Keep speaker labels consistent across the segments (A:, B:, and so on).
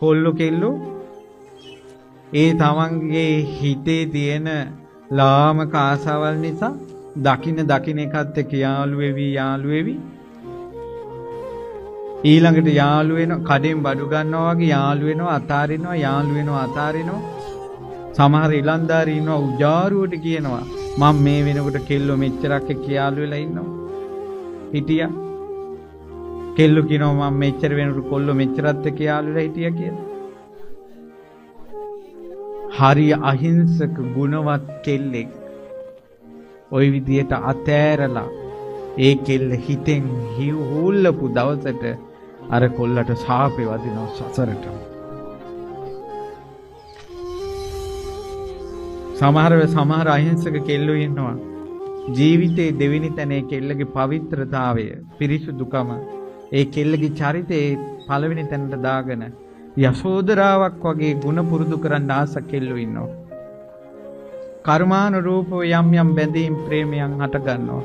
A: කොල්ලෝ කෙල්ලෝ ඒ තමන්ගේ හිතේ තියෙන ලාමක ආසාවල් නිසා දකින්න එකත් එක්ක යාළු වෙවි ඊළඟට යාළු වෙනවා කඩෙන් බඩු ගන්නවා වගේ යාළු වෙනවා අතාරිනවා සමහර ඉලන්දාරි ඉන්නවා උජාරුවට කියනවා මම මේ වෙනකොට කෙල්ලෝ මෙච්චරක් එක්ක යාළු වෙලා ඉන්නවා හිටියා කෙල්ලෝ කියනවා මම මෙච්චර වෙනකොට කොල්ලෝ මෙච්චරත් එක්ක යාළු වෙලා හිටියා කියලා හරි අහිංසක ගුණවත් කෙල්ලෙක් ওই විදියට අතෑරලා ඒ කෙල්ල හිතෙන් හූල්ලපු දවසට අර කොල්ලට සාපේ වදිනවා සසරට. සමහර අහිංසක කෙල්ලෝ ඉන්නවා ජීවිතේ දෙවෙනි තැන ඒ කෙල්ලගේ පවිත්‍රතාවය පිරිසුදුකම ඒ කෙල්ලගේ චරිතේ පළවෙනි තැනට දාගෙන යශෝදරාවක් වගේ ගුණ පුරුදු කරන්න ආස කෙල්ලෝ ඉන්නවා. කර්මානුරූපව යම් බැඳීම් ප්‍රේමයන් හට ගන්නවා.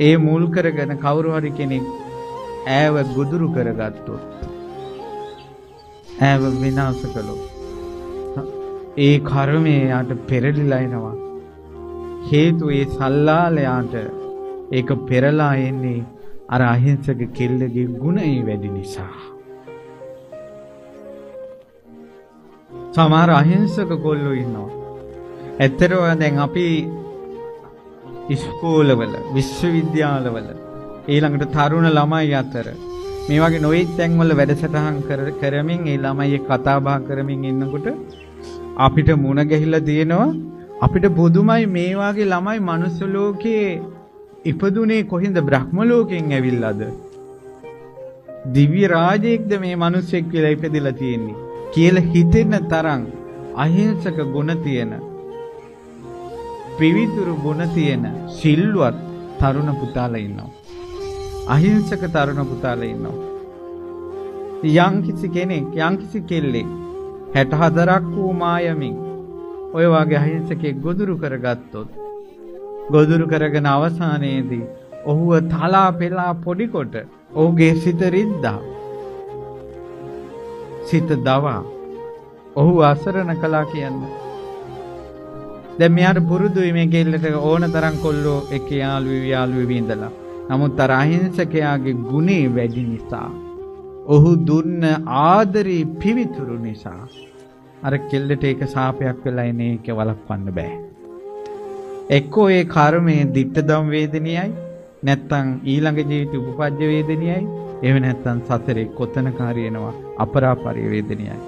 A: ඒ මුල් කරගෙන කවුරු හරි කෙනෙක් ඈව ගොදුරු කරගත්තොත් ඈව විනාශ කළොත් ඒ කර්මයේ යාට පෙරලිලා එනවා. හේතු ඒ සල්ලාලයාට ඒක පෙරලා එන්නේ අර අහිංසක කෙල්ලගේ ගුණය වැඩි නිසා. සමහර අහිංසක කොල්ලෝ ඉන්නවා. ඇත්තටම දැන් අපි ඉස්කෝලවල විශ්වවිද්‍යාලවල ඊළඟට තරුණ ළමයි අතර මේ වගේ නොයෙක් තැන්වල වැඩසටහන් කරමින් ඒ ළමයි කතා බහ කරමින් ඉන්නකොට අපිට මුණ ගැහිලා තියෙනවා අපිට බුදුමයි මේ වගේ ළමයි මනුස්ස ලෝකේ ඉපදුනේ කොහෙන්ද බ්‍රහ්ම ලෝකෙන් ඇවිල්ලාද දිව්‍ය රාජයෙක්ද මේ මිනිස්සෙක් කියලා ඉපදෙලා තියෙන්නේ කියලා හිතෙන තරම් අහිංසක ගුණ තියෙන පිවිතුරු ගුණ තියෙන සිල්වත් තරුණ පුතාලා ඉන්නවා. අහිංසක තරුණ පුතාලා ඉන්නවා. යම්කිසි කෙනෙක් යම්කිසි කෙල්ලෙක් 64ක් වූ මායමින් ඔය වගේ අහිංසකෙක් ගොදුරු කරගත්තොත් ගොදුරු කරගෙන අවසානයේදී ඔහුව තලා පෙලා පොඩි කොට ඔහුගේ සිත රිද්දා සිත දවා ඔහු අසරණ කළා කියන්නේ. දැන් මෙයාට පුරුදුයි මේ කෙල්ලට ඕන තරම් කොල්ලෝ එක්ක යාළු වෙවි ඉඳලා. නමුත් අර අහිංසකයාගේ ගුණේ වැඩි නිසා ඔහු දුන්න ආදරේ පිවිතුරු නිසා අර කෙල්ලට ඒක සාපයක් වෙලා ඉන්නේ ඒක වළක්වන්න බෑ. එක්කෝ ඒ කර්මයේ ditthadam වේදනියයි නැත්තම් ඊළඟ ජීවිත උපපජ්ජ වේදනියයි එහෙම නැත්තම් සතරේ කොතනක හරියනවා අපරාපරිය වේදනියයි.